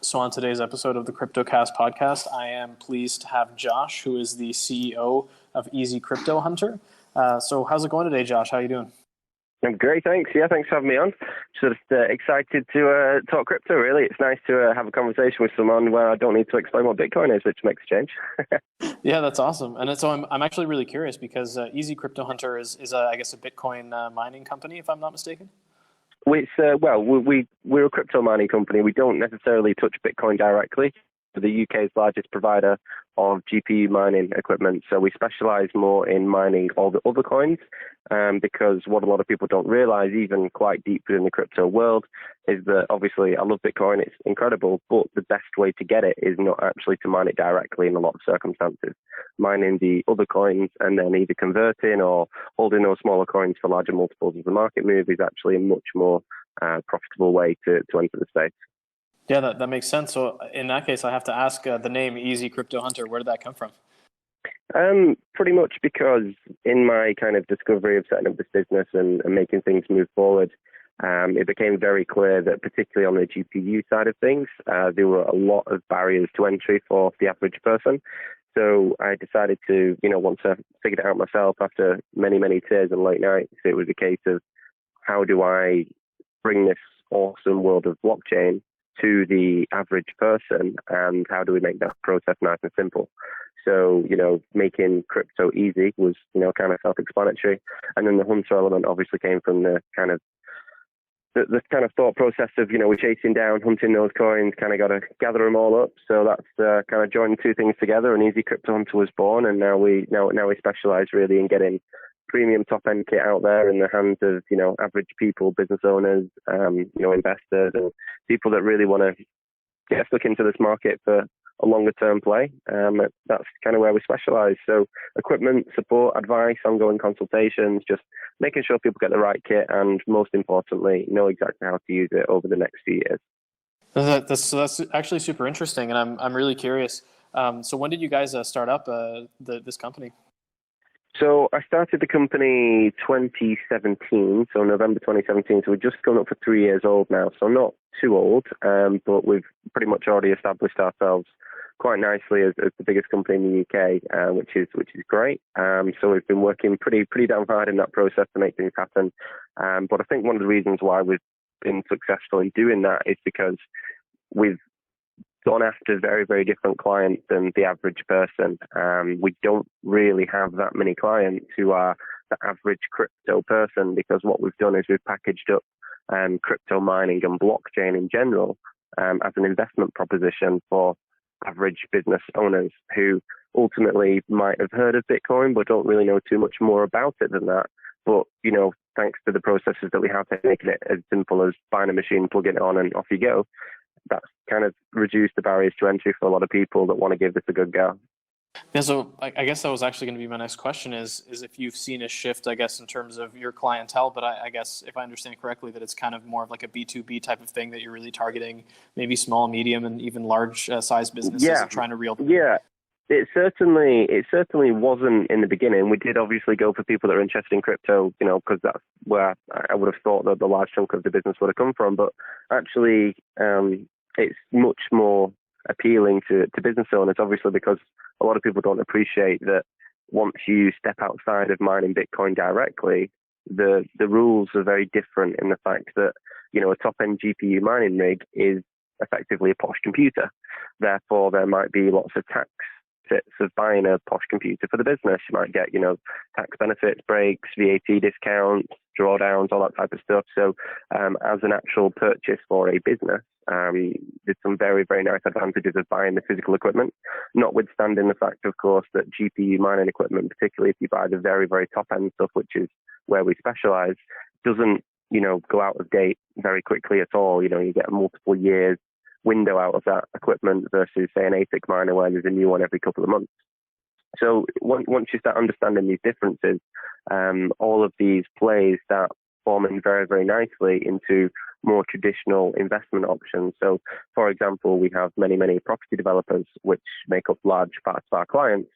So on today's episode of the CryptoCast podcast, I am pleased to have Josh, who is the CEO of ECH Crypto Hunter. So how's it going today, Josh? How are you doing? I'm great, thanks. Yeah, thanks for having me on. Just excited to talk crypto, really. It's nice to have a conversation with someone where I don't need to explain what Bitcoin is, which makes a change. Yeah, that's awesome. And so I'm actually really curious because ECH Crypto Hunter is I guess, a Bitcoin mining company, if I'm not mistaken. We're a crypto mining company. We don't necessarily touch Bitcoin directly. We're the UK's largest provider of GPU mining equipment. So we specialize more in mining all the other coins, because what a lot of people don't realize, even quite deep within the crypto world, is that obviously I love Bitcoin, it's incredible, but the best way to get it is not actually to mine it directly in a lot of circumstances. Mining the other coins and then either converting or holding those smaller coins for larger multiples of the market move is actually a much more profitable way to enter the space. Yeah, that makes sense. So in that case, I have to ask the name ECH Crypto Hunter, where did that come from? Pretty much because in my kind of discovery of setting up this business and making things move forward, it became very clear that particularly on the GPU side of things, there were a lot of barriers to entry for the average person. So I decided to, once I figured it out myself after many, many tears and late nights, it was a case of how do I bring this awesome world of blockchain to the average person, and how do we make that process nice and simple? So, making crypto easy was, kind of self-explanatory. And then the hunter element obviously came from the kind of thought process of, we're chasing down, hunting those coins, kind of got to gather them all up. So that's kind of joined two things together, and ECH Crypto Hunter was born. And now we specialize really in getting premium top end kit out there in the hands of, average people, business owners, investors, and people that really want to get stuck into this market for a longer term play. That's kind of where we specialize. So equipment, support, advice, ongoing consultations, just making sure people get the right kit, and most importantly, know exactly how to use it over the next few years. That's actually super interesting, and I'm really curious. So when did you guys start up this company? So I started the company 2017, so November 2017. So we're just going up for 3 years old now. So not too old, but we've pretty much already established ourselves quite nicely as the biggest company in the UK, which is great. So we've been working pretty damn hard in that process to make things happen. But I think one of the reasons why we've been successful in doing that is because we've gone after very, very different clients than the average person. We don't really have that many clients who are the average crypto person, because what we've done is we've packaged up crypto mining and blockchain in general as an investment proposition for average business owners who ultimately might have heard of Bitcoin but don't really know too much more about it than that. But, thanks to the processes that we have to making it as simple as buying a machine, plugging it on, and off you go, that's kind of reduced the barriers to entry for a lot of people that want to give this a good go. Yeah, so I guess that was actually going to be my next question is if you've seen a shift, I guess, in terms of your clientele, but I guess if I understand correctly, that it's kind of more of like a B2B type of thing, that you're really targeting maybe small, medium, and even large size businesses and trying to reel them. Yeah. It certainly wasn't in the beginning. We did obviously go for people that are interested in crypto, because that's where I would have thought that the large chunk of the business would have come from. But actually, it's much more appealing to business owners, obviously, because a lot of people don't appreciate that once you step outside of mining Bitcoin directly, the rules are very different in the fact that, a top-end GPU mining rig is effectively a posh computer. Therefore, there might be lots of tax of buying a posh computer for the business. You might get, tax benefits, breaks, VAT discounts, drawdowns, all that type of stuff. So as an actual purchase for a business, there's some very, very nice advantages of buying the physical equipment, notwithstanding the fact, of course, that GPU mining equipment, particularly if you buy the very, very top end stuff, which is where we specialize, doesn't, go out of date very quickly at all. You get multiple years window out of that equipment versus, say, an ASIC miner where there's a new one every couple of months. So once you start understanding these differences, all of these plays start forming very, very nicely into more traditional investment options. So, for example, we have many, many property developers which make up large parts of our clients.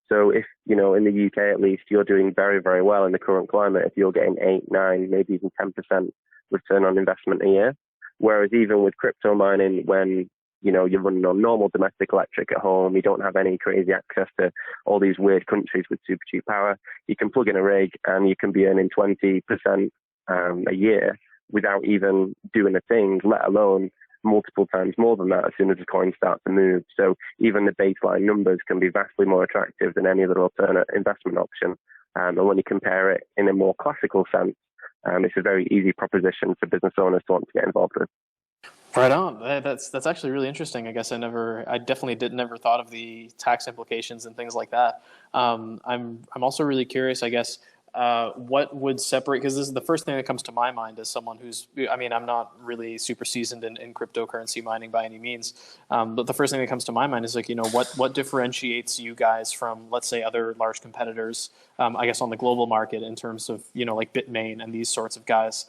So if, in the UK at least, you're doing very, very well in the current climate, if you're getting 8, 9, maybe even 10% return on investment a year. Whereas even with crypto mining, when you're running on normal domestic electric at home. You don't have any crazy access to all these weird countries with super cheap power. You can plug in a rig and you can be earning 20% a year without even doing a thing, let alone multiple times more than that as soon as the coins start to move. So even the baseline numbers can be vastly more attractive than any other alternate investment option. And when you compare it in a more classical sense, it's a very easy proposition for business owners to want to get involved with. Right on. That's actually really interesting. I guess I definitely never thought of the tax implications and things like that. I'm also really curious, I guess, what would separate, because this is the first thing that comes to my mind as someone I'm not really super seasoned in cryptocurrency mining by any means. But the first thing that comes to my mind is what differentiates you guys from, let's say, other large competitors, I guess, on the global market in terms of, like Bitmain and these sorts of guys.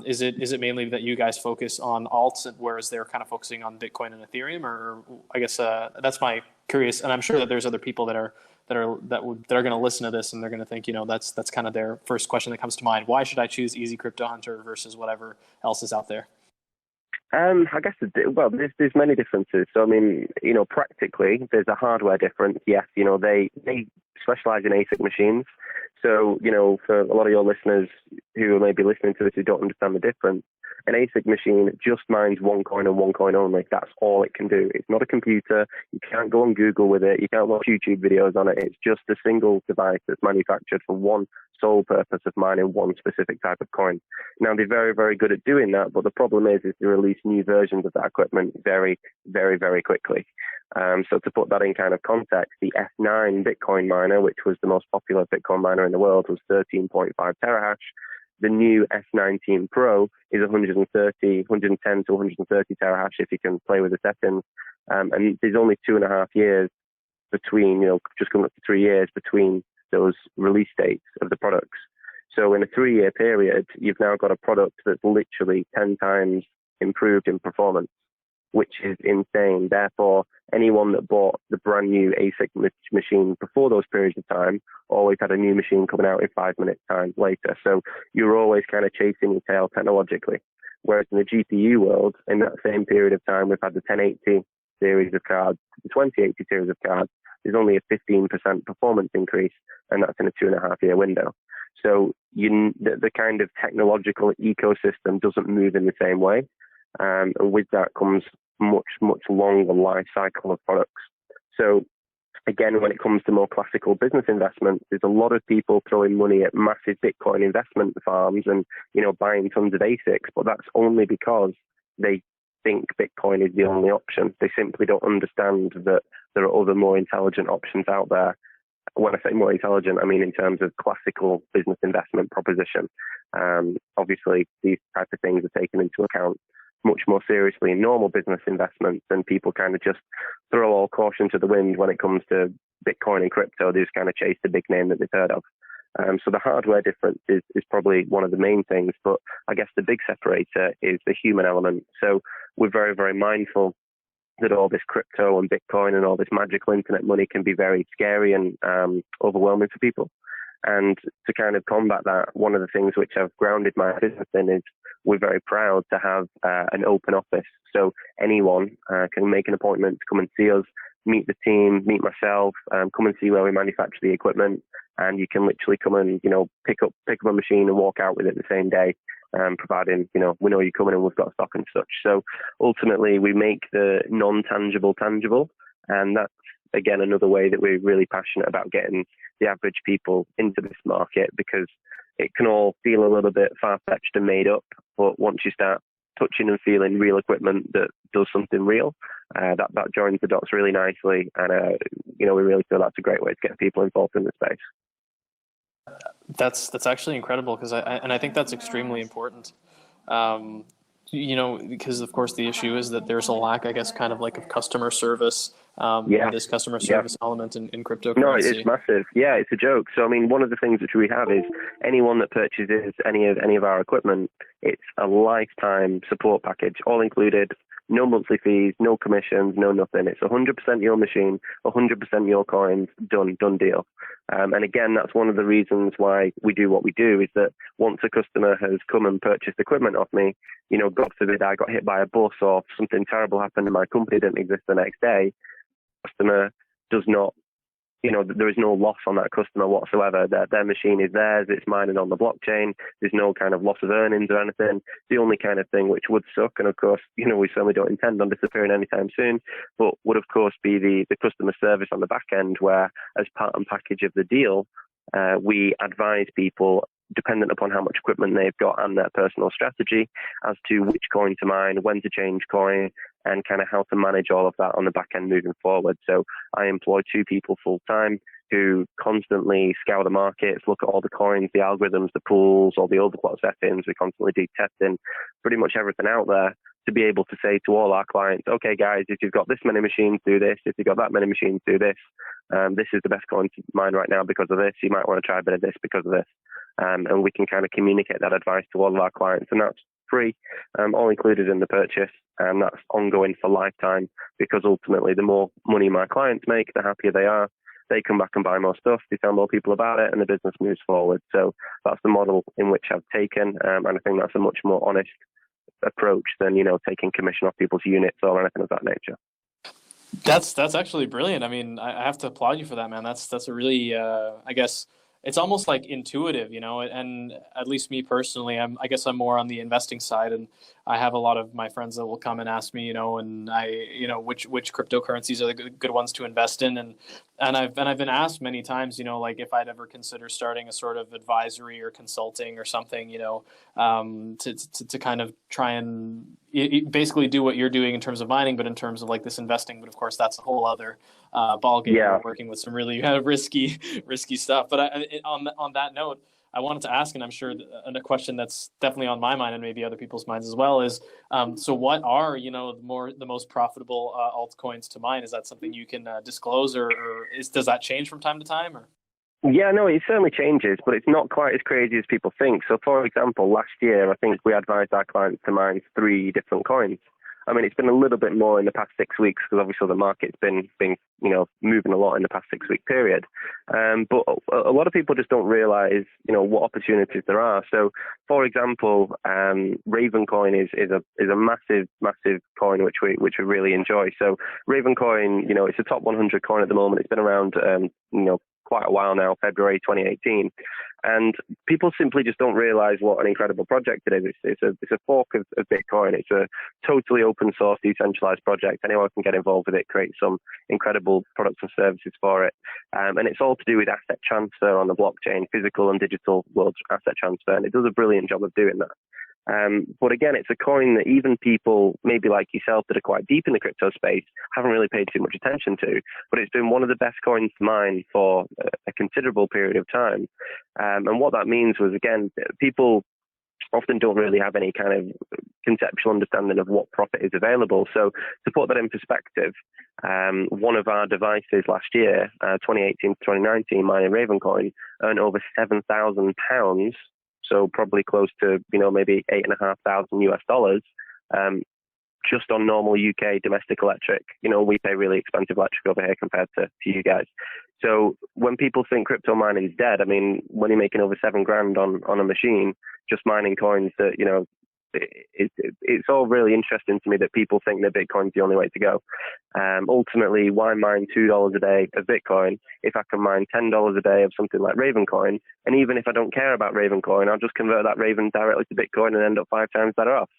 Is it mainly that you guys focus on alts, whereas they're kind of focusing on Bitcoin and Ethereum, or I guess that's my curious, and I'm sure that there's other people that are going to listen to this and they're going to think, that's kind of their first question that comes to mind. Why should I choose Easy Crypto Hunter versus whatever else is out there? I guess, there's many differences. So, practically, there's a hardware difference. Yes, they specialize in ASIC machines. So, for a lot of your listeners who may be listening to this who don't understand the difference, an ASIC machine just mines one coin and one coin only. That's all it can do. It's not a computer. You can't go on Google with it. You can't watch YouTube videos on it. It's just a single device that's manufactured for one sole purpose of mining one specific type of coin. Now, they're very, very good at doing that, but the problem is they release new versions of that equipment very, very, very quickly. So to put that in kind of context, the S9 Bitcoin miner, which was the most popular Bitcoin miner in the world, was 13.5 terahash. The new S19 Pro is 110 to 130 terahash if you can play with the settings. And there's only 2.5 years between, just coming up to 3 years between those release dates of the products. So in a 3-year period, you've now got a product that's literally 10 times improved in performance, which is insane. Therefore, anyone that bought the brand new ASIC machine before those periods of time always had a new machine coming out in 5 minutes time later. So you're always kind of chasing your tail technologically. Whereas in the GPU world, in that same period of time, we've had the 1080 series of cards, the 2080 series of cards. There's only a 15% performance increase, and that's in a 2.5-year window. So the kind of technological ecosystem doesn't move in the same way. And with that comes much, much longer life cycle of products. So again, when it comes to more classical business investments, there's a lot of people throwing money at massive Bitcoin investment farms and, buying tons of ASICs, but that's only because they think Bitcoin is the only option. They simply don't understand that there are other more intelligent options out there. When I say more intelligent, I mean in terms of classical business investment proposition. Obviously, these type of things are taken into account much more seriously in normal business investments, and people kind of just throw all caution to the wind when it comes to Bitcoin and crypto. They just kind of chase the big name that they've heard of. So the hardware difference is probably one of the main things, but I guess the big separator is the human element. So we're very, very mindful that all this crypto and Bitcoin and all this magical internet money can be very scary and overwhelming for people. And to kind of combat that, one of the things which I've grounded my business in is we're very proud to have an open office. So anyone can make an appointment to come and see us, meet the team, meet myself, come and see where we manufacture the equipment. And you can literally come and, pick up a machine and walk out with it the same day, providing, we know you're coming and we've got stock and such. So ultimately we make the non-tangible tangible. And that's, again, another way that we're really passionate about getting the average people into this market, because it can all feel a little bit far-fetched and made up. But once you start touching and feeling real equipment that does something real, that joins the dots really nicely. And, we really feel that's a great way to get people involved in the space. That's actually incredible, because I think that's extremely important. Because of course the issue is that there's a lack, I guess, kind of like of customer service. This customer service element in cryptocurrency. No, it's massive. Yeah, it's a joke. So, one of the things which we have is anyone that purchases any of our equipment It's a lifetime support package, all included, no monthly fees, no commissions, no nothing. It's 100% your machine, 100% your coins, done deal. And again, that's one of the reasons why we do what we do, is that once a customer has come and purchased equipment off me, God forbid I got hit by a bus or something terrible happened and my company didn't exist the next day, customer does not, there is no loss on that customer whatsoever. Their machine is theirs. It's mining on the blockchain. There's no kind of loss of earnings or anything. The only kind of thing which would suck, and of course, we certainly don't intend on disappearing anytime soon, but would of course be the customer service on the back end, where as part and package of the deal, we advise people, dependent upon how much equipment they've got and their personal strategy, as to which coin to mine, when to change coin, and kind of how to manage all of that on the back end moving forward. So I employ 2 people full time who constantly scour the markets, look at all the coins, the algorithms, the pools, all the overclock settings. We constantly do testing, pretty much everything out there, to be able to say to all our clients, okay guys, if you've got this many machines, do this. If you've got that many machines, do this. This is the best coin to mine right now because of this. You might want to try a bit of this because of this. And we can kind of communicate that advice to all of our clients, and that's free, all included in the purchase, and that's ongoing for lifetime, because ultimately the more money my clients make, the happier they are. They come back and buy more stuff, they tell more people about it, and the business moves forward. So that's the model in which I've taken, and I think that's a much more honest approach than taking commission off people's units or anything of that nature. That's actually brilliant. I mean, I have to applaud you for that, man. That's a really, I guess it's almost like intuitive, and at least me personally, I guess I'm more on the investing side, and I have a lot of my friends that will come and ask me, and which cryptocurrencies are the good ones to invest in. And I've been asked many times, like if I'd ever consider starting a sort of advisory or consulting or something, to kind of try and basically do what you're doing in terms of mining, but in terms of like this investing. But of course, that's a whole other ball game. Yeah. We're working with some really risky stuff. But on that note, I wanted to ask, and I'm sure a question that's definitely on my mind and maybe other people's minds as well is, so what are the most profitable altcoins to mine? Is that something you can disclose, or does that change from time to time? Or? Yeah, no, it certainly changes, but it's not quite as crazy as people think. So, for example, last year, I think we advised our clients to mine 3 different coins. I mean, it's been a little bit more in the past 6 weeks because obviously the market's been moving a lot in the past 6-week period. But a lot of people just don't realize, what opportunities there are. So, for example, Raven coin is a massive coin which we really enjoy. So, Raven coin, it's a top 100 coin at the moment. It's been around, quite a while now, February 2018. And people simply just don't realize what an incredible project it is. It's a fork of Bitcoin. It's a totally open source, decentralized project. Anyone can get involved with it, create some incredible products and services for it. And it's all to do with asset transfer on the blockchain, physical and digital world asset transfer. And it does a brilliant job of doing that. But again, it's a coin that even people maybe like yourself that are quite deep in the crypto space haven't really paid too much attention to, but it's been one of the best coins to mine for a considerable period of time. And what that means was, again, people often don't really have any kind of conceptual understanding of what profit is available. So to put that in perspective, one of our devices last year, 2018 to 2019, mining Ravencoin, earned over £7,000, so probably close to, maybe $8,500 US, just on normal UK domestic electric. We pay really expensive electric over here compared to you guys. So when people think crypto mining is dead, I mean, when you're making over $7,000 on a machine, just mining coins that, it's all really interesting to me that people think that Bitcoin's the only way to go. Ultimately, why mine $2 a day of Bitcoin if I can mine $10 a day of something like Ravencoin? And even if I don't care about Ravencoin, I'll just convert that Raven directly to Bitcoin and end up 5 times better off.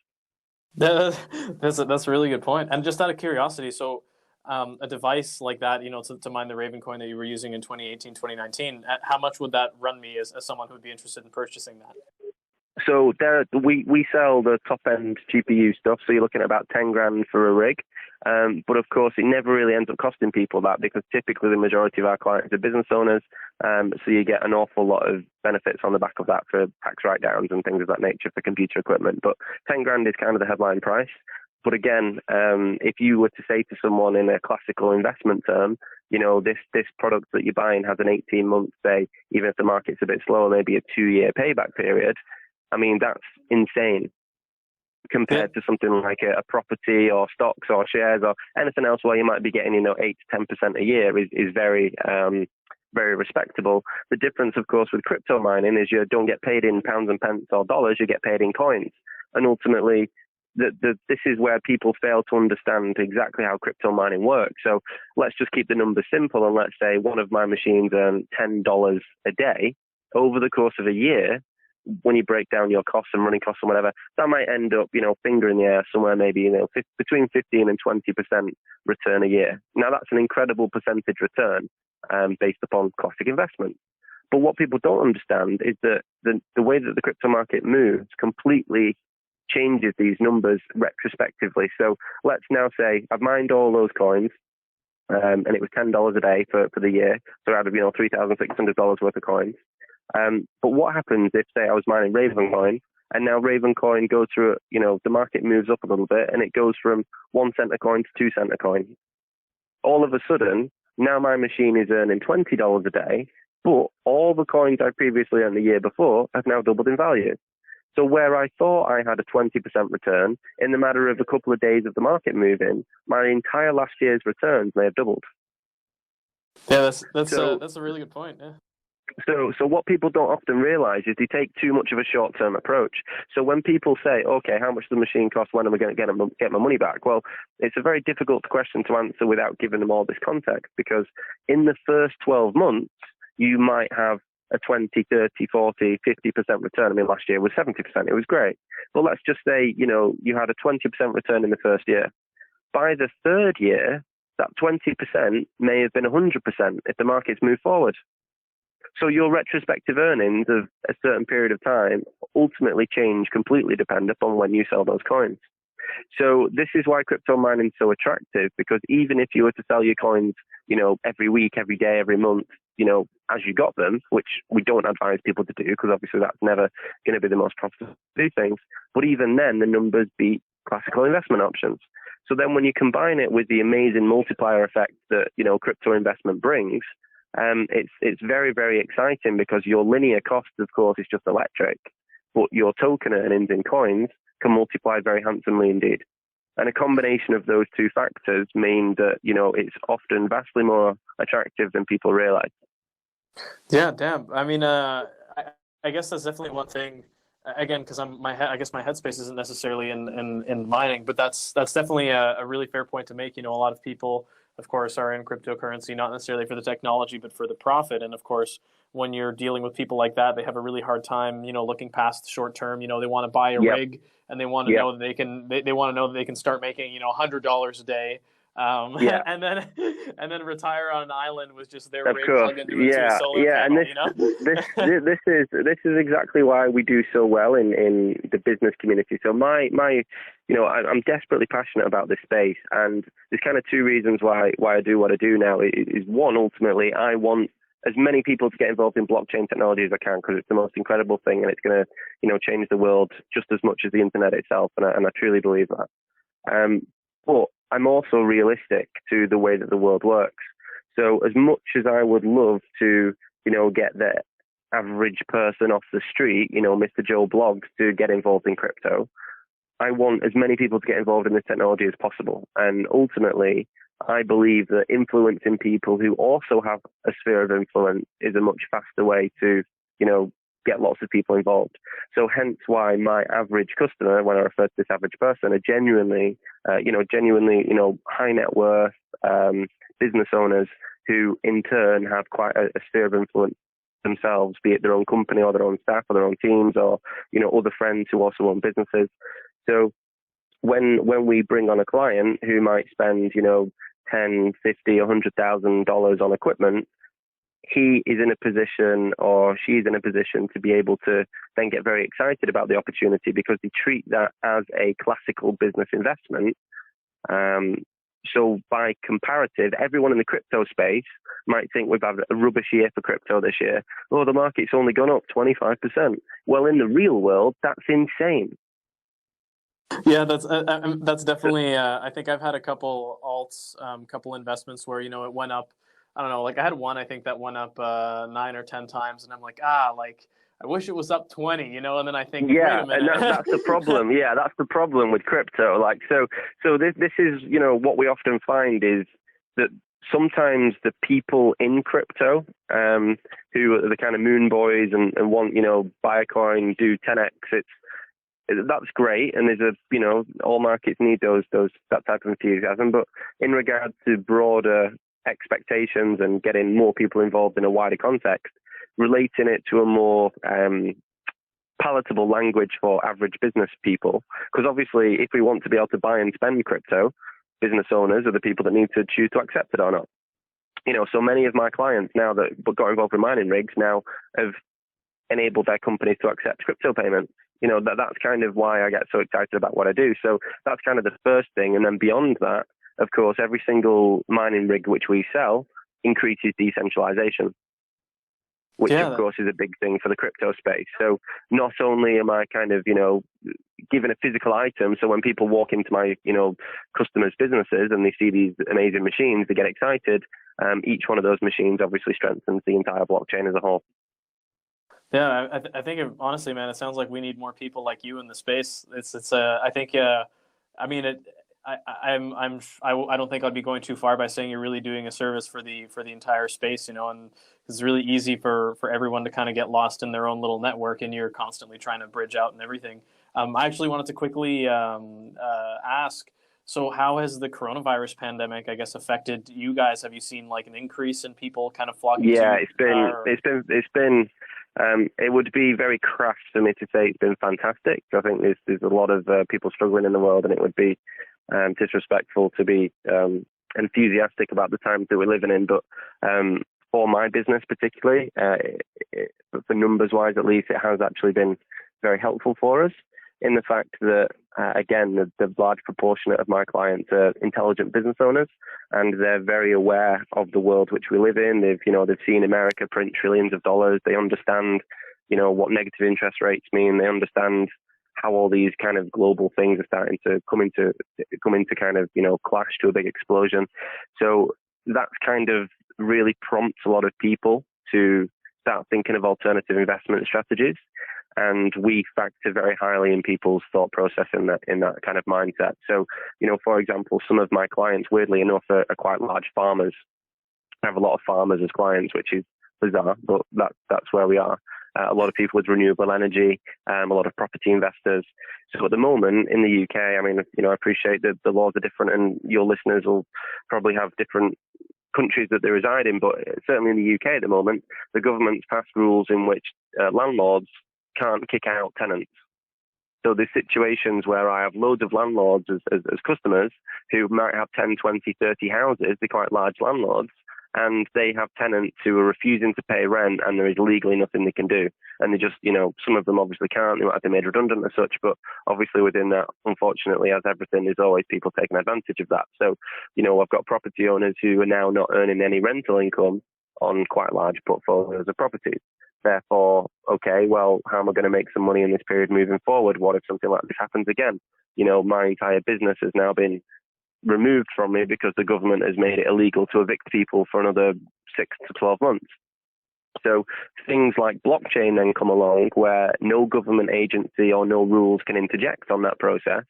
That's a really good point. And just out of curiosity, so a device like that, to mine the Ravencoin that you were using in 2018, 2019, how much would that run me as someone who would be interested in purchasing that? So we sell the top end GPU stuff. So you're looking at about $10,000 for a rig. But of course, it never really ends up costing people that, because typically the majority of our clients are business owners. So you get an awful lot of benefits on the back of that for tax write-downs and things of that nature for computer equipment. But $10,000 is kind of the headline price. But again, if you were to say to someone in a classical investment term, this product that you're buying has an 18-month, say, even if the market's a bit slower, maybe a 2-year payback period. I mean, that's insane Yeah. compared to something like a property or stocks or shares or anything else where you might be getting, 8 to 10% a year is very, very respectable. The difference, of course, with crypto mining is you don't get paid in pounds and pence or dollars, you get paid in coins. And ultimately, this is where people fail to understand exactly how crypto mining works. So let's just keep the numbers simple, and let's say one of my machines earns $10 a day over the course of a year. When you break down your costs and running costs and whatever, that might end up, finger in the air somewhere maybe, between 15 and 20% return a year. Now that's an incredible percentage return based upon classic investment. But what people don't understand is that the way that the crypto market moves completely changes these numbers retrospectively. So let's now say I've mined all those coins, and it was $10 a day for the year. So out of, $3,600 worth of coins. But what happens if, say, I was mining Ravencoin, and now Ravencoin goes through, the market moves up a little bit, and it goes from 1 cent a coin to 2 cent a coin. All of a sudden, now my machine is earning $20 a day, but all the coins I previously earned the year before have now doubled in value. So where I thought I had a 20% return, in the matter of a couple of days of the market moving, my entire last year's returns may have doubled. Yeah, that's So a really good point. Yeah. So what people don't often realize is they take too much of a short-term approach. So when people say, okay, how much does the machine cost? When am I going to get my money back? Well, it's a very difficult question to answer without giving them all this context, because in the first 12 months, you might have a 20, 30, 40, 50% return. I mean, last year was 70%. It was great. But let's just say, you had a 20% return in the first year. By the third year, that 20% may have been 100% if the markets move forward. So your retrospective earnings of a certain period of time ultimately change completely depend upon when you sell those coins. So this is why crypto mining is so attractive, because even if you were to sell your coins, every week, every day, every month, as you got them, which we don't advise people to do, because obviously that's never going to be the most profitable to do things. But even then, the numbers beat classical investment options. So then when you combine it with the amazing multiplier effect that, crypto investment brings, it's very, very exciting, because your linear cost, of course, is just electric, but your token earnings in coins can multiply very handsomely indeed. And a combination of those two factors mean that, it's often vastly more attractive than people realize. Yeah, damn. I mean, I guess that's definitely one thing. Again, because I guess my headspace isn't necessarily in mining, but that's definitely a really fair point to make. A lot of people, of course, are in cryptocurrency not necessarily for the technology, but for the profit. And of course, when you're dealing with people like that, they have a really hard time, looking past the short term. They want to buy a Yep. rig, and they want to Yep. know that they want to know that they can start making, $100 a day. Yeah. and then retire on an island with just their Of rig course, plugged into a solar and panel. this is exactly why we do so well in the business community. So I'm desperately passionate about this space, and there's kind of two reasons why I do what I do now. Is one, ultimately, I want as many people to get involved in blockchain technology as I can, because it's the most incredible thing, and it's going to change the world just as much as the internet itself, and I truly believe that. But I'm also realistic to the way that the world works. So as much as I would love to, get the average person off the street, Mr. Joe Blogs, to get involved in crypto, I want as many people to get involved in this technology as possible. And ultimately, I believe that influencing people who also have a sphere of influence is a much faster way to, get lots of people involved. So hence why my average customer, when I refer to this average person, are genuinely, high net worth business owners who in turn have quite a sphere of influence themselves, be it their own company or their own staff or their own teams, or, other friends who also own businesses. So when we bring on a client who might spend, 10, 50, $100,000 on equipment, he is in a position, or she's in a position, to be able to then get very excited about the opportunity, because they treat that as a classical business investment. So by comparative, everyone in the crypto space might think we've had a rubbish year for crypto this year. Oh, the market's only gone up 25%. Well, in the real world, that's insane. Yeah, that's definitely. I think I've had a couple alts, couple investments where it went up. I don't know, like I had one I think that went up 9 or 10 times, and I'm like, I wish it was up 20, and then I think, wait Yeah, a and minute. that's the problem. Yeah, that's the problem with crypto. Like, so this is, what we often find is that sometimes the people in crypto, who are the kind of moon boys and want, buy a coin, do 10x, that's great. And there's all markets need that type of enthusiasm. But in regard to broader expectations and getting more people involved in a wider context, relating it to a more palatable language for average business people. Because obviously, if we want to be able to buy and spend crypto, business owners are the people that need to choose to accept it or not. So many of my clients now that got involved in mining rigs now have enabled their companies to accept crypto payments. That's kind of why I get so excited about what I do. So that's kind of the first thing. And then beyond that, of course, every single mining rig which we sell increases decentralization, which of course is a big thing for the crypto space. So not only am I kind of, given a physical item, so when people walk into my, customers' businesses and they see these amazing machines, they get excited. Each one of those machines obviously strengthens the entire blockchain as a whole. Yeah, I think honestly, man, it sounds like we need more people like you in the space. I think, I mean, I don't think I'd be going too far by saying you're really doing a service for the entire space, and it's really easy for everyone to kind of get lost in their own little network, and you're constantly trying to bridge out and everything. I actually wanted to quickly ask, so how has the coronavirus pandemic, I guess, affected you guys? Have you seen like an increase in people kind of flocking to you? Yeah, it's been. It would be very crass for me to say it's been fantastic. I think there's a lot of people struggling in the world, and it would be disrespectful to be enthusiastic about the times that we're living in. But for my business particularly, for numbers-wise at least, it has actually been very helpful for us in the fact that, again, the large proportion of my clients are intelligent business owners, and they're very aware of the world which we live in. They've seen America print trillions of dollars. They understand, what negative interest rates mean. They understand how all these kind of global things are starting to come into kind of, clash to a big explosion. So that's kind of really prompts a lot of people to start thinking of alternative investment strategies. And we factor very highly in people's thought process in that kind of mindset. So, for example, some of my clients, weirdly enough, are quite large farmers. I have a lot of farmers as clients, which is bizarre, but that's where we are. A lot of people with renewable energy, a lot of property investors. So at the moment in the UK, I mean, I appreciate that the laws are different, and your listeners will probably have different countries that they reside in, but certainly in the UK at the moment, the government's passed rules in which landlords can't kick out tenants. So there's situations where I have loads of landlords as customers who might have 10, 20, 30 houses. They're quite large landlords, and they have tenants who are refusing to pay rent, and there is legally nothing they can do. And they just, some of them obviously can't. They might have been made redundant as such, but obviously within that, unfortunately, as everything, there's always people taking advantage of that. So, I've got property owners who are now not earning any rental income on quite large portfolios of properties. Therefore, okay, well, how am I going to make some money in this period moving forward? What if something like this happens again? My entire business has now been removed from me because the government has made it illegal to evict people for another 6 to 12 months. So things like blockchain then come along where no government agency or no rules can interject on that process,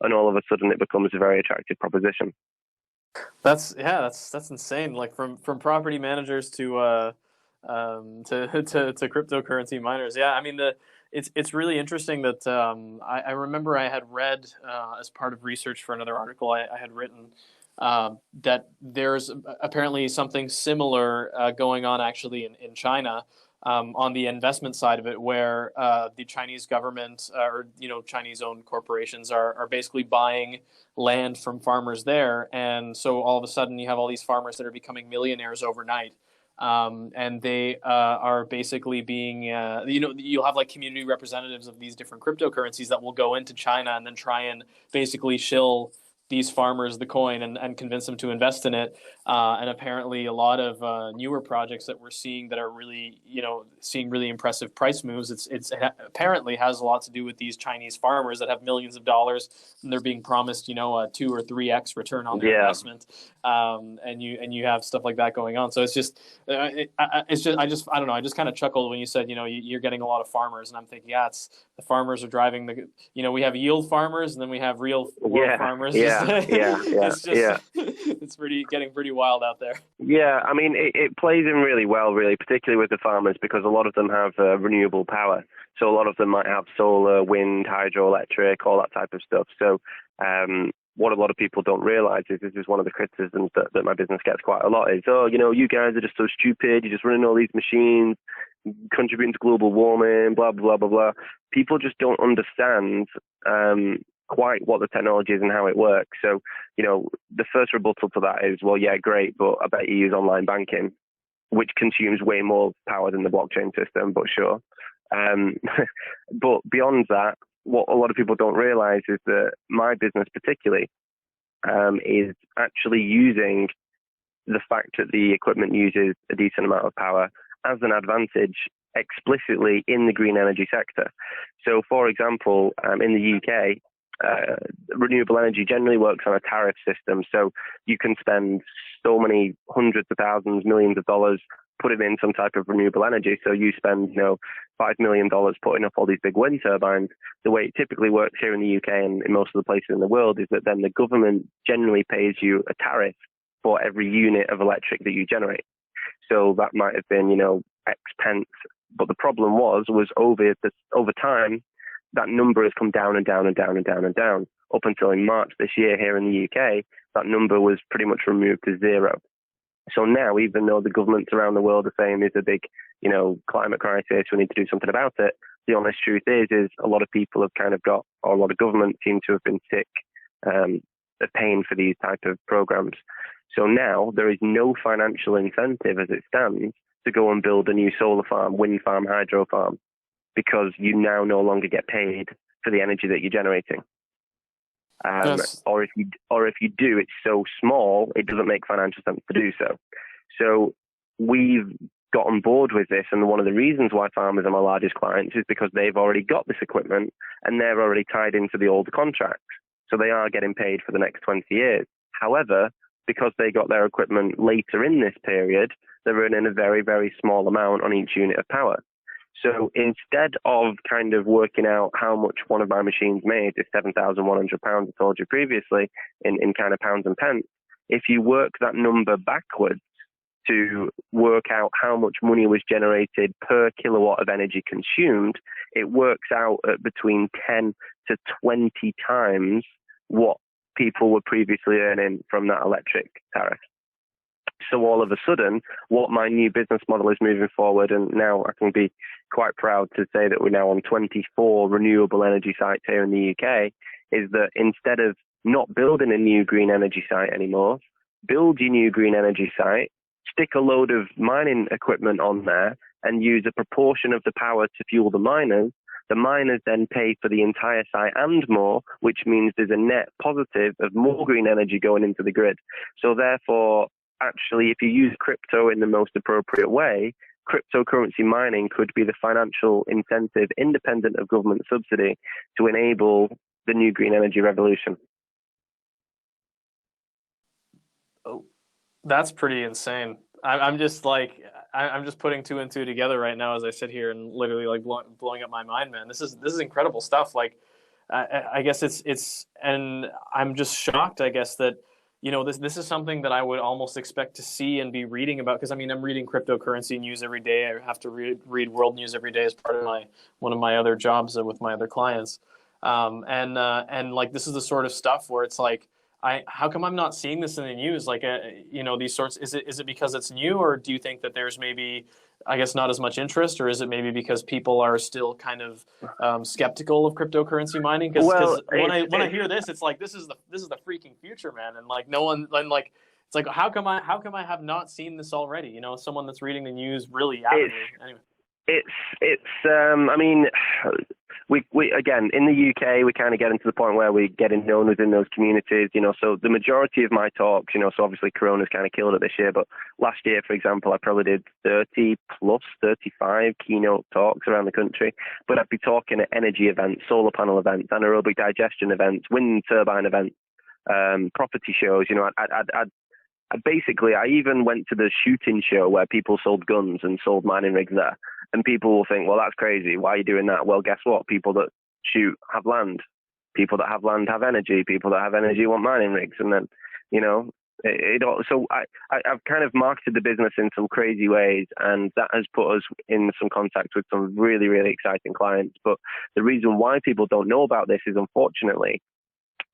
and all of a sudden it becomes a very attractive proposition. That's insane. Like from property managers to cryptocurrency miners. Yeah, I mean it's really interesting that I remember I had read as part of research for another article I had written that there's apparently something similar going on actually in China on the investment side of it, where the Chinese government or Chinese-owned corporations are basically buying land from farmers there, and so all of a sudden you have all these farmers that are becoming millionaires overnight. And they are basically being, you'll have like community representatives of these different cryptocurrencies that will go into China and then try and basically shill these farmers the coin and convince them to invest in it. And apparently a lot of newer projects that we're seeing that are really, seeing really impressive price moves, it apparently has a lot to do with these Chinese farmers that have millions of dollars, and they're being promised, a 2 or 3x return on their investment. And you have stuff like that going on. So it's just, I don't know. I just kind of chuckled when you said, you're getting a lot of farmers, and I'm thinking, it's the farmers are driving we have yield farmers, and then we have real world farmers. It's getting pretty wild out there. Yeah, I mean, it plays in really well, really, particularly with the farmers, because a lot of them have renewable power. So a lot of them might have solar, wind, hydroelectric, all that type of stuff. So what a lot of people don't realize is, this is one of the criticisms that my business gets quite a lot, is, you guys are just so stupid, you're just running all these machines, contributing to global warming, blah, blah, blah, blah. People just don't understand quite what the technology is and how it works. So, the first rebuttal to that is, well, yeah, great, but I bet you use online banking, which consumes way more power than the blockchain system, but sure. But beyond that, what a lot of people don't realize is that my business particularly is actually using the fact that the equipment uses a decent amount of power as an advantage explicitly in the green energy sector. So, for example, in the UK, renewable energy generally works on a tariff system. So you can spend so many hundreds of thousands, millions of dollars putting in some type of renewable energy. So you spend, $5 million putting up all these big wind turbines. The way it typically works here in the UK and in most of the places in the world is that then the government generally pays you a tariff for every unit of electric that you generate. So that might have been, X pence. But the problem was over time, that number has come down and down and down and down and down. Up until in March this year here in the UK, that number was pretty much removed to zero. So now, even though the governments around the world are saying there's a big, climate crisis, we need to do something about it, the honest truth is a lot of people have kind of or a lot of governments seem to have been sick of paying for these type of programs. So now there is no financial incentive as it stands to go and build a new solar farm, wind farm, hydro farm, because you now no longer get paid for the energy that you're generating. Yes. Or if you do, it's so small it doesn't make financial sense to do so. So we've got on board with this, and one of the reasons why farmers are my largest clients is because they've already got this equipment and they're already tied into the older contracts. So they are getting paid for the next 20 years. However, because they got their equipment later in this period, they're earning a very, very small amount on each unit of power. So instead of kind of working out how much one of my machines made, is £7,100, I told you previously, in kind of pounds and pence, if you work that number backwards to work out how much money was generated per kilowatt of energy consumed, it works out at between 10 to 20 times what people were previously earning from that electric tariff. So all of a sudden, what my new business model is moving forward, and now I can be quite proud to say that we're now on 24 renewable energy sites here in the UK, is that instead of not building a new green energy site anymore, build your new green energy site, stick a load of mining equipment on there, and use a proportion of the power to fuel the miners. The miners then pay for the entire site and more, which means there's a net positive of more green energy going into the grid. So therefore, actually, if you use crypto in the most appropriate way, cryptocurrency mining could be the financial incentive, independent of government subsidy, to enable the new green energy revolution. Oh, that's pretty insane. I'm just putting two and two together right now as I sit here and literally like blowing up my mind, man. This is incredible stuff. Like, I guess it's, and I'm just shocked, I guess, that, this is something that I would almost expect to see and be reading about, because I'm reading cryptocurrency news every day. I have to read world news every day as part of one of my other jobs with my other clients. And like, this is the sort of stuff where it's like, how come I'm not seeing this in the news? Like, these sorts, is it because it's new, or do you think that there's maybe, I guess, not as much interest, or is it maybe because people are still kind of skeptical of cryptocurrency mining? Because when I hear this, it's like, this is the freaking future, man. And like, no one, and like, it's like, how come I have not seen this already? Someone that's reading the news really avidly. Anyway. I mean, we again, in the UK, we kind of get into the point where we're getting known within those communities, so the majority of my talks, so obviously Corona's kind of killed it this year, but last year, for example, I probably did 30 plus 35 keynote talks around the country, but I'd be talking at energy events, solar panel events, anaerobic digestion events, wind turbine events, property shows. I even went to the shooting show where people sold guns and sold mining rigs there. And people will think, well, that's crazy. Why are you doing that? Well, guess what? People that shoot have land. People that have land have energy. People that have energy want mining rigs. And then, so I've kind of marketed the business in some crazy ways, and that has put us in some contact with some really, really exciting clients. But the reason why people don't know about this is, unfortunately,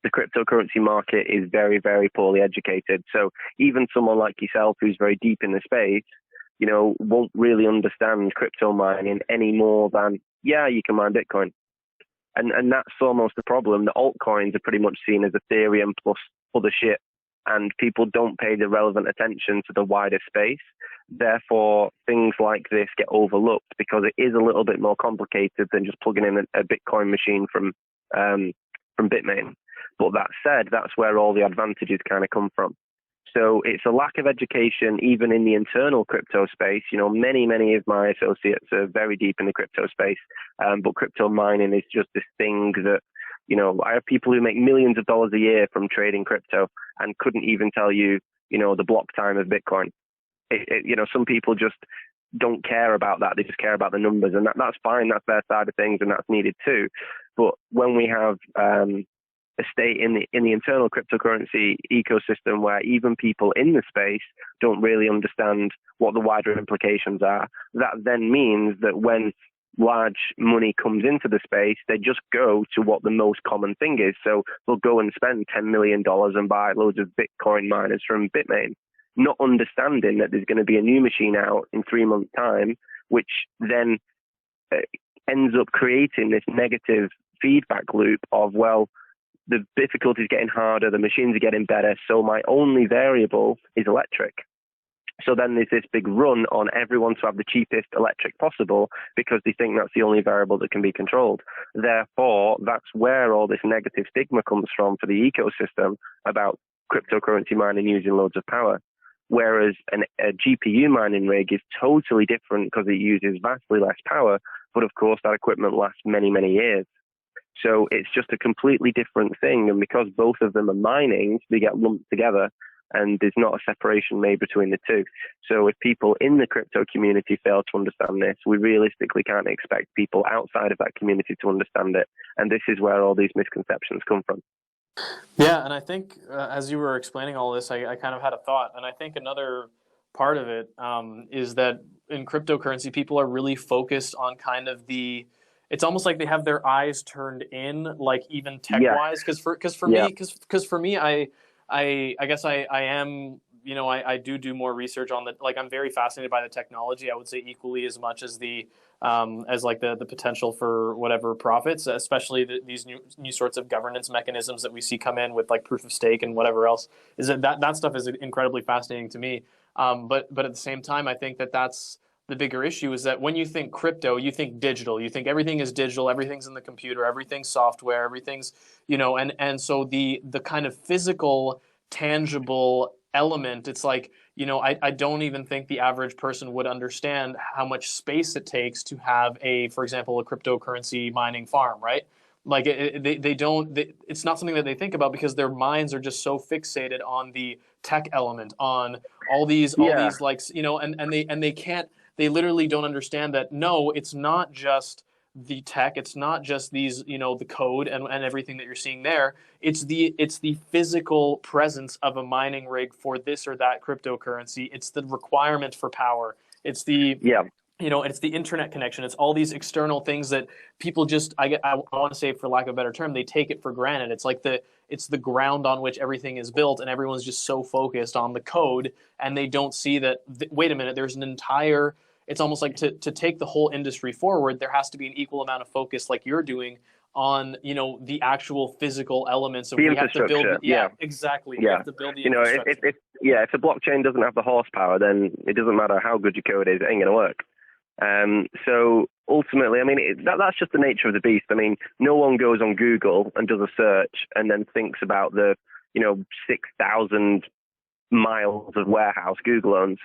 the cryptocurrency market is very, very poorly educated. So even someone like yourself who's very deep in the space, won't really understand crypto mining any more than, you can mine Bitcoin. And that's almost the problem. The altcoins are pretty much seen as Ethereum plus other shit, and people don't pay the relevant attention to the wider space. Therefore, things like this get overlooked because it is a little bit more complicated than just plugging in a Bitcoin machine from Bitmain. But that said, that's where all the advantages kind of come from. So it's a lack of education even in the internal crypto space. Many of my associates are very deep in the crypto space, but crypto mining is just this thing that, I have people who make millions of dollars a year from trading crypto and couldn't even tell you, the block time of Bitcoin. Some people just don't care about that. They just care about the numbers, and that's fine. That's their side of things, and that's needed too. But when we have a state in the internal cryptocurrency ecosystem where even people in the space don't really understand what the wider implications are, that then means that when large money comes into the space, they just go to what the most common thing is. So they'll go and spend $10 million and buy loads of Bitcoin miners from Bitmain, not understanding that there's going to be a new machine out in 3 months' time, which then ends up creating this negative feedback loop of, well, the difficulty is getting harder, the machines are getting better, so my only variable is electric. So then there's this big run on everyone to have the cheapest electric possible because they think that's the only variable that can be controlled. Therefore, that's where all this negative stigma comes from for the ecosystem about cryptocurrency mining using loads of power. Whereas a GPU mining rig is totally different because it uses vastly less power, but of course that equipment lasts many, many years. So it's just a completely different thing. And because both of them are mining, they get lumped together and there's not a separation made between the two. So if people in the crypto community fail to understand this, we realistically can't expect people outside of that community to understand it. And this is where all these misconceptions come from. Yeah, and I think as you were explaining all this, I kind of had a thought. And I think another part of it is that in cryptocurrency, people are really focused on kind of it's almost like they have their eyes turned in, like even tech-wise. Because for me, I guess I am, I do more research on I'm very fascinated by the technology. I would say equally as much as the potential for whatever profits, especially these new sorts of governance mechanisms that we see come in with like proof of stake and whatever else. Is that stuff is incredibly fascinating to me. But at the same time, I think that's the bigger issue is that when you think crypto, you think digital. You think everything is digital, everything's in the computer, everything's software, everything's, and so the kind of physical, tangible element, it's like, I don't even think the average person would understand how much space it takes to have for example, a cryptocurrency mining farm, right? Like it's not something that they think about because their minds are just so fixated on the tech element, on all these like, and they literally don't understand that, no, it's not just the tech, it's not just these, the code and everything that you're seeing there. It's the physical presence of a mining rig for this or that cryptocurrency. It's the requirement for power. It's it's the internet connection. It's all these external things that people just, I want to say, for lack of a better term, they take it for granted. It's like it's the ground on which everything is built, and everyone's just so focused on the code, and they don't see that, wait a minute, there's an entire, it's almost like to take the whole industry forward, there has to be an equal amount of focus like you're doing on, the actual physical elements of the we have to build. Exactly. We have to build the infrastructure. If the blockchain doesn't have the horsepower, then it doesn't matter how good your code is, it ain't going to work. So ultimately, I mean, that's just the nature of the beast. I mean, no one goes on Google and does a search and then thinks about the, 6,000 miles of warehouse Google owns.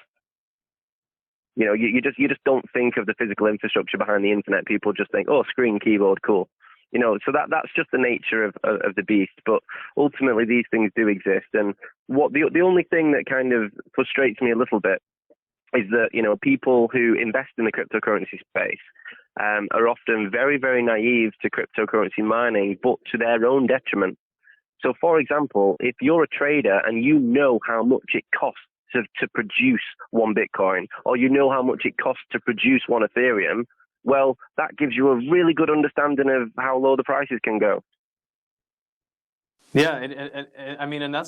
You just don't think of the physical infrastructure behind the internet. People just think, oh, screen, keyboard, cool. So that's just the nature of the beast. But ultimately, these things do exist. And what the only thing that kind of frustrates me a little bit is that, people who invest in the cryptocurrency space are often very, very naive to cryptocurrency mining, but to their own detriment. So, for example, if you're a trader and you know how much it costs to produce one Bitcoin, or you know how much it costs to produce one Ethereum, well, that gives you a really good understanding of how low the prices can go. Yeah, I mean, and that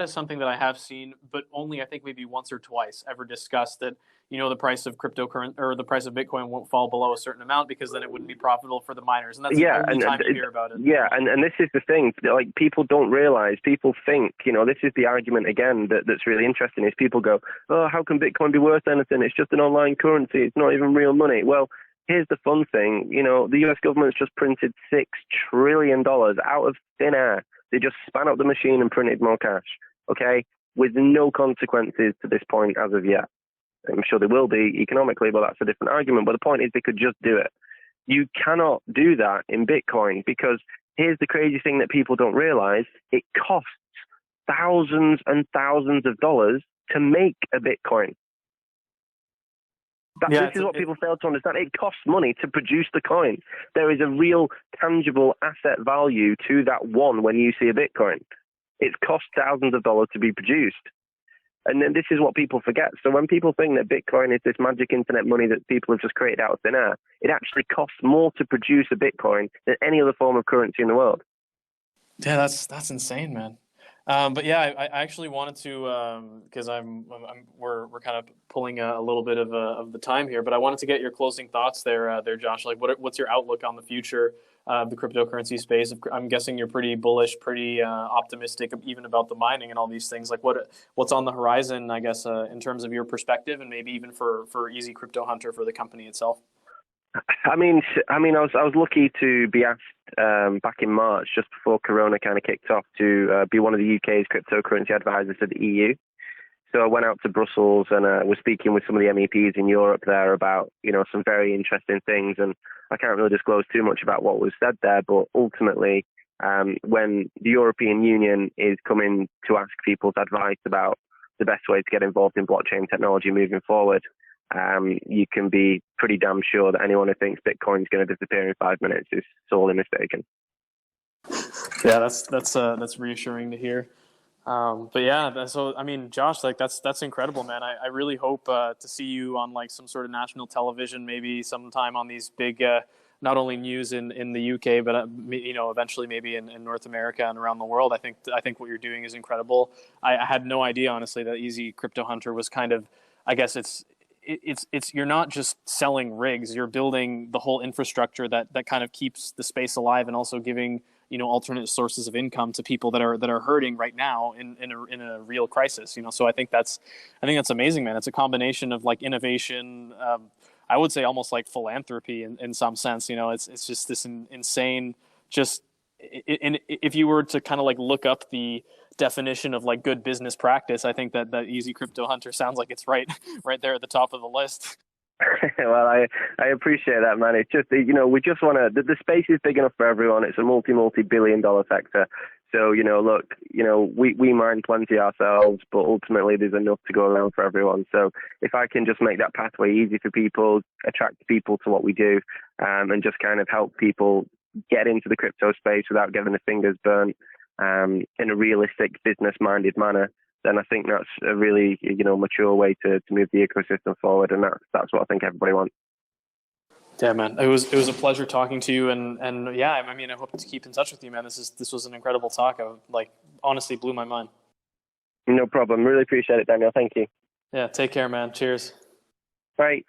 is something that I have seen, but only I think maybe once or twice ever discussed that, the price of cryptocurrency or the price of Bitcoin won't fall below a certain amount because then it wouldn't be profitable for the miners. And that's the only time you hear about it. Yeah, and this is the thing, like people don't realize, people think, this is the argument again that's really interesting is people go, oh, how can Bitcoin be worth anything? It's just an online currency. It's not even real money. Well, here's the fun thing, the US government's just printed $6 trillion out of thin air. They just span up the machine and printed more cash, okay, with no consequences to this point as of yet. I'm sure there will be economically, but that's a different argument. But the point is they could just do it. You cannot do that in Bitcoin because here's the crazy thing that people don't realize. It costs thousands and thousands of dollars to make a Bitcoin. This is what people fail to understand. It costs money to produce the coin. There is a real tangible asset value to that one when you see a Bitcoin. It costs thousands of dollars to be produced. And then this is what people forget. So when people think that Bitcoin is this magic internet money that people have just created out of thin air, it actually costs more to produce a Bitcoin than any other form of currency in the world. Yeah, that's insane, man. But yeah, I actually wanted to because we're kind of pulling a little bit of the time here, but I wanted to get your closing thoughts there, Josh. Like, what's your outlook on the future of the cryptocurrency space? I'm guessing you're pretty bullish, pretty optimistic, even about the mining and all these things. Like, what's on the horizon? I guess in terms of your perspective, and maybe even for Easy Crypto Hunter, for the company itself. I mean, I was lucky to be asked back in March, just before Corona kind of kicked off, to be one of the UK's cryptocurrency advisors to the EU. So I went out to Brussels and was speaking with some of the MEPs in Europe there about, some very interesting things. And I can't really disclose too much about what was said there, but ultimately, when the European Union is coming to ask people's advice about the best way to get involved in blockchain technology moving forward, you can be pretty damn sure that anyone who thinks Bitcoin's going to disappear in 5 minutes is sorely mistaken. Yeah, that's reassuring to hear. But yeah, so I mean, Josh, like that's incredible, man. I really hope to see you on like some sort of national television, maybe sometime on these big, not only news in the UK, but eventually maybe in North America and around the world. I think what you're doing is incredible. I had no idea, honestly, that Easy Crypto Hunter was kind of, I guess it's you're not just selling rigs, you're building the whole infrastructure that kind of keeps the space alive and also giving alternate sources of income to people that are hurting right now in a real crisis. So I think that's amazing, man. It's a combination of like innovation, I would say almost like philanthropy in some sense. It's just this insane, just if you were to kind of like look up the definition of like good business practice, I think that Easy Crypto Hunter sounds like it's right there at the top of the list. Well, I appreciate that, man. It's just, we just want to, the space is big enough for everyone. It's a multi-billion dollar sector. So, look, we mine plenty ourselves, but ultimately there's enough to go around for everyone. So if I can just make that pathway easy for people, attract people to what we do, and just kind of help people get into the crypto space without getting their fingers burnt, in a realistic business-minded manner, then I think that's a really, mature way to move the ecosystem forward, and that's what I think everybody wants. Yeah, man, it was a pleasure talking to you, and yeah, I mean, I hope to keep in touch with you, man. This was an incredible talk. Honestly blew my mind. No problem. Really appreciate it, Daniel. Thank you. Yeah, take care, man. Cheers. Bye.